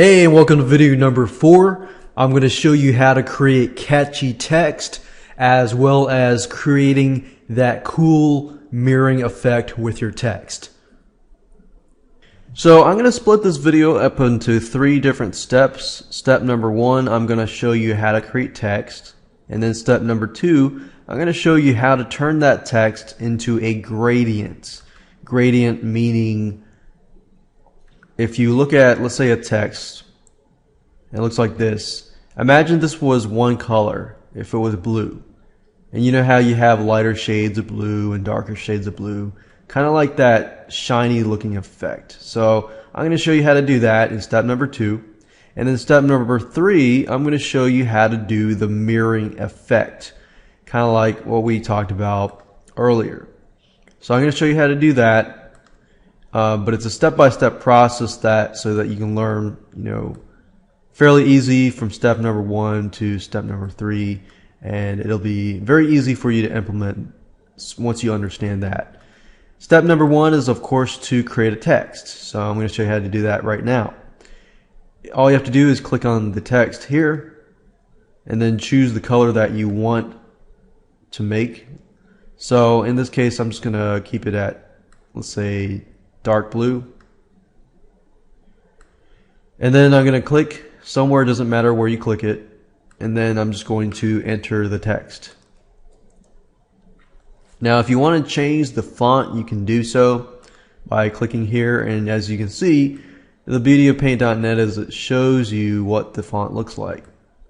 Hey, and welcome to video number 4. I'm going to show you how to create catchy text as well as creating that cool mirroring effect with your text. So I'm going to split this video up into 3 different steps. Step number 1, I'm going to show you how to create text. And then step number 2, I'm going to show you how to turn that text into a gradient. Gradient meaning if you look at, let's say, a text, it looks like this. Imagine this was one color, if it was blue. And you know how you have lighter shades of blue and darker shades of blue, kind of like that shiny looking effect. So I'm going to show you how to do that in step number 2. And then step number 3, I'm going to show you how to do the mirroring effect, kind of like what we talked about earlier. So I'm going to show you how to do that. But it's a step-by-step process so that you can learn, fairly easy from step number 1 to step number 3, and it'll be very easy for you to implement once you understand that. Step number 1 is, of course, to create a text. So I'm going to show you how to do that right now. All you have to do is click on the text here, and then choose the color that you want to make. So in this case, I'm just going to keep it at, let's say, dark blue. And then I'm going to click somewhere, doesn't matter where you click it, and then I'm just going to enter the text. Now if you want to change the font, you can do so by clicking here, and as you can see, the beauty of paint.net is it shows you what the font looks like.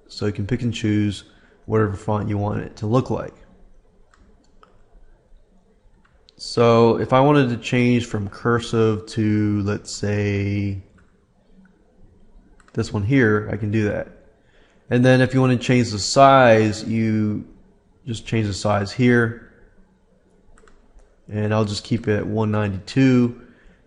So you can pick and choose whatever font you want it to look like. So if I wanted to change from cursive to, let's say, this one here, I can do that. And then if you want to change the size, you just change the size here. And I'll just keep it at 192.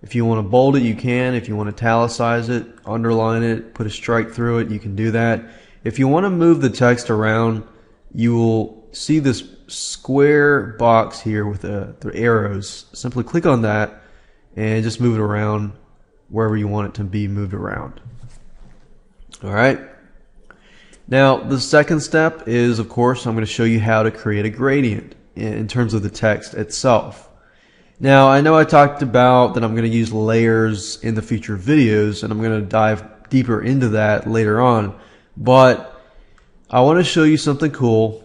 If you want to bold it, you can. If you want to italicize it, underline it, put a strike through it, you can do that. If you want to move the text around, you will see this square box here with the arrows. Simply click on that and just move it around wherever you want it to be moved around. Alright. Now the second step is, of course, I'm going to show you how to create a gradient in terms of the text itself. Now I know I talked about that I'm going to use layers in the future videos, and I'm going to dive deeper into that later on, but I want to show you something cool.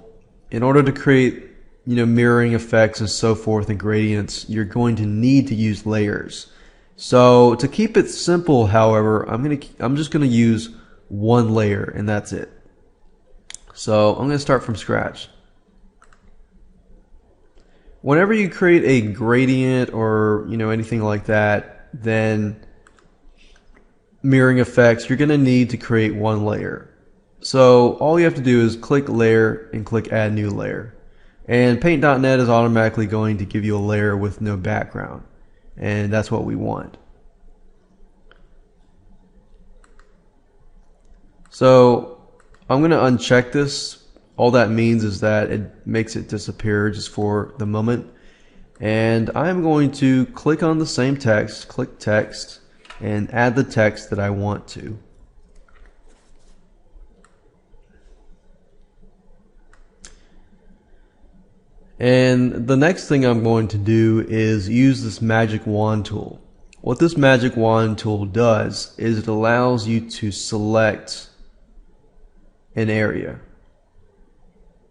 In order to create, mirroring effects and so forth and gradients, you're going to need to use layers. So to keep it simple, however, I'm just going to use one layer, and that's it. So I'm going to start from scratch. Whenever you create a gradient or anything like that, then mirroring effects, you're going to need to create one layer. So all you have to do is click layer and click add new layer, and paint.net is automatically going to give you a layer with no background, and that's what we want. So I'm going to uncheck this. All that means is that it makes it disappear just for the moment, and I'm going to click on the same text, click text, and add the text that I want to. And the next thing I'm going to do is use this magic wand tool. What this magic wand tool does is it allows you to select an area.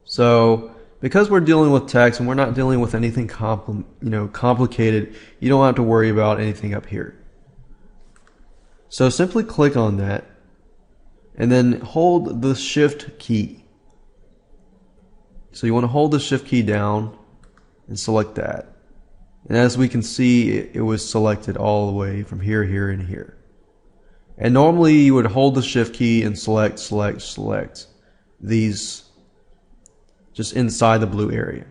So because we're dealing with text and we're not dealing with anything complicated, you don't have to worry about anything up here. So simply click on that and then hold the shift key. So you want to hold the shift key down and select that. And as we can see, it was selected all the way from here, here, and here. And normally you would hold the shift key and select these just inside the blue area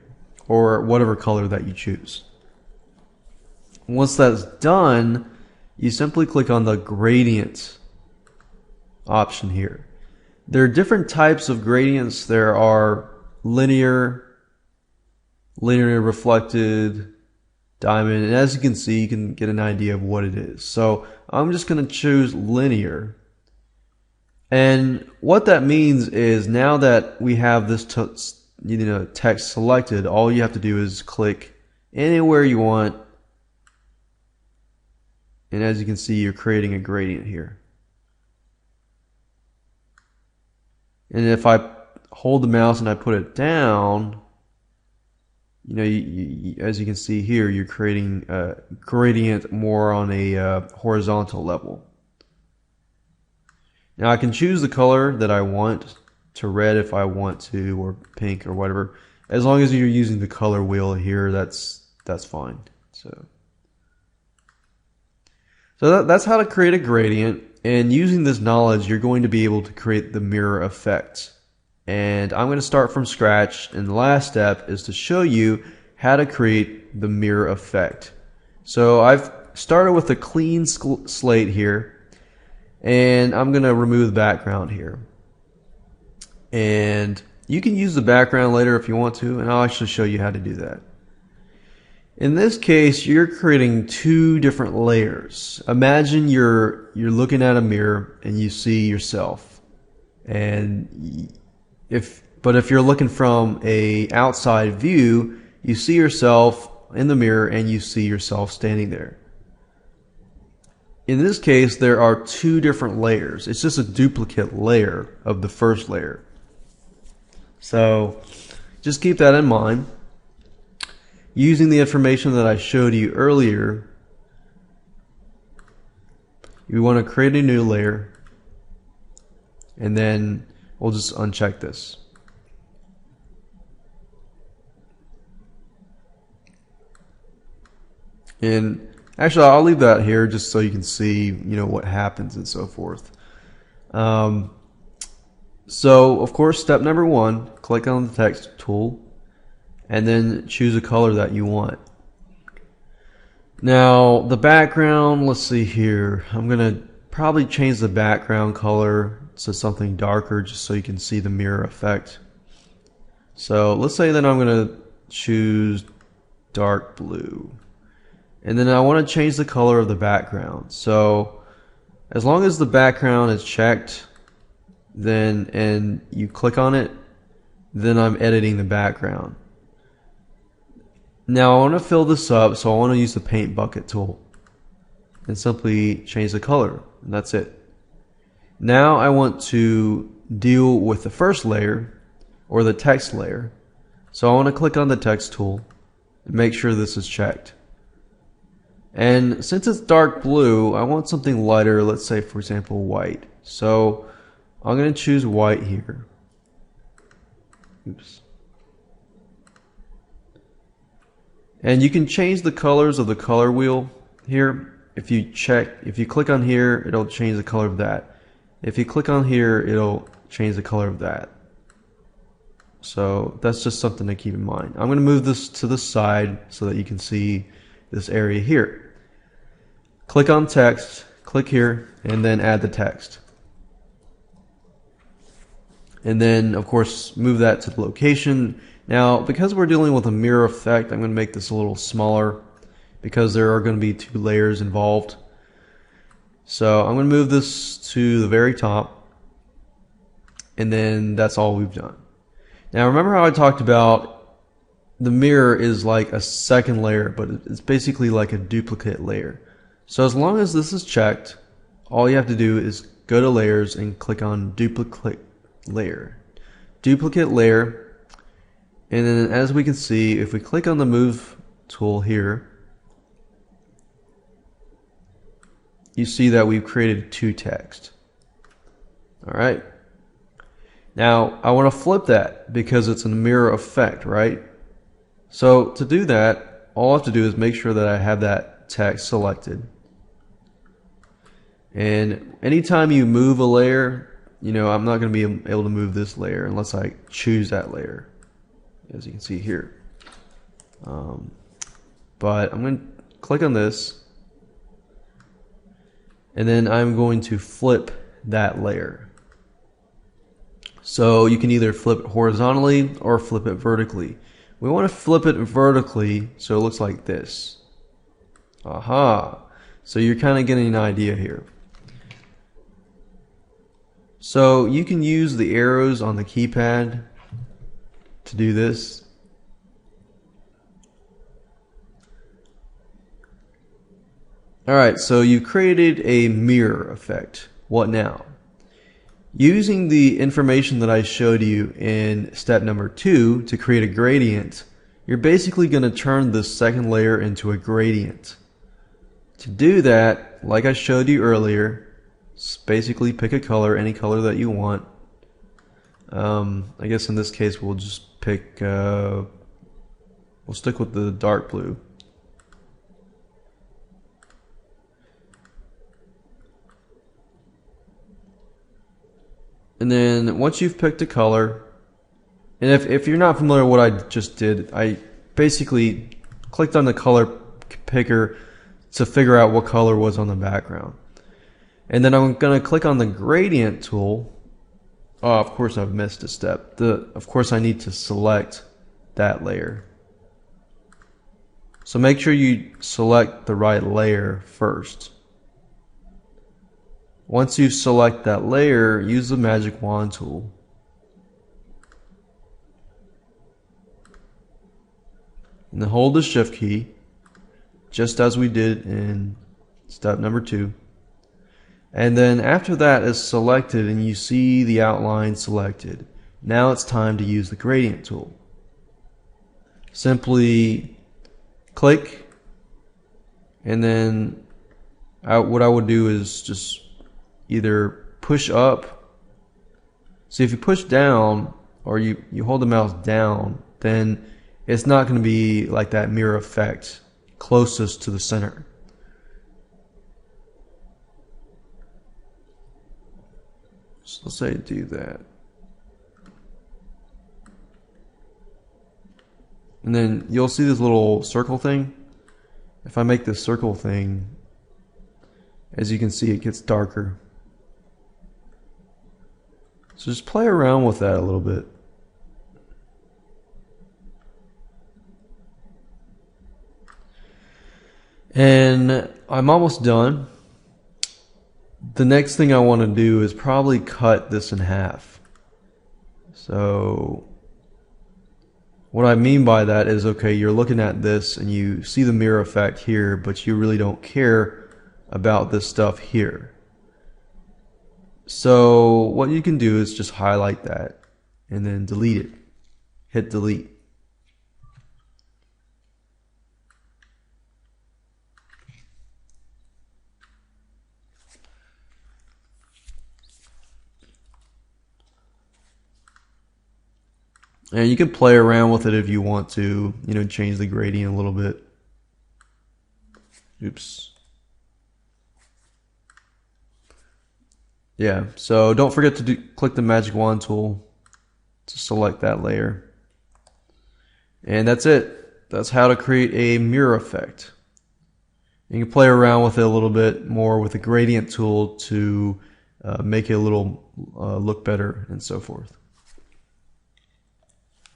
or whatever color that you choose. Once that's done, you simply click on the gradient option here. There are different types of gradients. There are linear reflected, diamond, and as you can see, you can get an idea of what it is. So I'm just going to choose linear, And what that means is now that we have this text selected, all you have to do is click anywhere you want. And as you can see, you're creating a gradient here. And if I hold the mouse and I put it down, as you can see here, you're creating a gradient more on a horizontal level. Now I can choose the color that I want to red if I want to, or pink or whatever. As long as you're using the color wheel here, that's fine. So that's how to create a gradient. And using this knowledge, you're going to be able to create the mirror effect. And I'm going to start from scratch. And the last step is to show you how to create the mirror effect. So I've started with a clean slate here. And I'm going to remove the background here. And you can use the background later if you want to. And I'll actually show you how to do that. In this case, you're creating two different layers. Imagine you're looking at a mirror and you see yourself. And if you're looking from a outside view, you see yourself in the mirror and you see yourself standing there. In this case, there are two different layers. It's just a duplicate layer of the first layer. So just keep that in mind. Using the information that I showed you earlier, you want to create a new layer, and then we'll just uncheck this. And actually, I'll leave that here just so you can see, what happens and so forth. So, of course, step number one, click on the text tool, and then choose a color that you want. Now, the background, let's see here. I'm going to probably change the background color to something darker just so you can see the mirror effect. So let's say that I'm going to choose dark blue. And then I want to change the color of the background. So as long as the background is checked, and you click on it, then I'm editing the background. Now I want to fill this up, so I want to use the paint bucket tool and simply change the color, and that's it. Now I want to deal with the first layer, or the text layer. So I want to click on the text tool and make sure this is checked. And since it's dark blue, I want something lighter, let's say for example white. So I'm going to choose white here. Oops. And you can change the colors of the color wheel here. If you click on here, it'll change the color of that. If you click on here, it'll change the color of that. So that's just something to keep in mind. I'm going to move this to the side so that you can see this area here. Click on text, click here, and then add the text. And then, of course, move that to the location. Now, because we're dealing with a mirror effect, I'm going to make this a little smaller because there are going to be two layers involved. So I'm going to move this to the very top, and then that's all we've done. Now, remember how I talked about the mirror is like a second layer, but it's basically like a duplicate layer. So as long as this is checked, all you have to do is go to layers and click on duplicate layer. Duplicate layer. And then as we can see, if we click on the move tool here, you see that we've created two text. Alright. Now I want to flip that because it's a mirror effect, right? So to do that, all I have to do is make sure that I have that text selected. And anytime you move a layer, I'm not going to be able to move this layer unless I choose that layer, as you can see here. But I'm going to click on this, and then I'm going to flip that layer. So you can either flip it horizontally or flip it vertically. We want to flip it vertically so it looks like this. Aha! So you're kind of getting an idea here. So you can use the arrows on the keypad to do this. Alright, so you created a mirror effect. What now? Using the information that I showed you in step number 2 to create a gradient, you're basically going to turn this second layer into a gradient. To do that, like I showed you earlier, basically pick a color, any color that you want. I guess in this case we'll just pick, we'll stick with the dark blue. And then once you've picked a color, and if you're not familiar with what I just did, I basically clicked on the color picker to figure out what color was on the background. And then I'm going to click on the gradient tool. Oh, of course I've missed a step. Of course I need to select that layer. So make sure you select the right layer first. Once you select that layer, use the magic wand tool. And then hold the shift key, just as we did in step number 2. And then after that is selected and you see the outline selected, now it's time to use the gradient tool. Simply click, and then what I would do is just either push up. See, if you push down or you hold the mouse down, then it's not going to be like that mirror effect closest to the center. So let's say do that. And then you'll see this little circle thing. If I make this circle thing, as you can see, it gets darker. So just play around with that a little bit. And I'm almost done. The next thing I want to do is probably cut this in half. So what I mean by that is, okay, you're looking at this and you see the mirror effect here, but you really don't care about this stuff here. So what you can do is just highlight that and then delete it. Hit delete. And you can play around with it if you want to, change the gradient a little bit. Oops. Yeah, so don't forget to click the magic wand tool to select that layer. And that's it. That's how to create a mirror effect. You can play around with it a little bit more with the gradient tool to make it a little look better and so forth.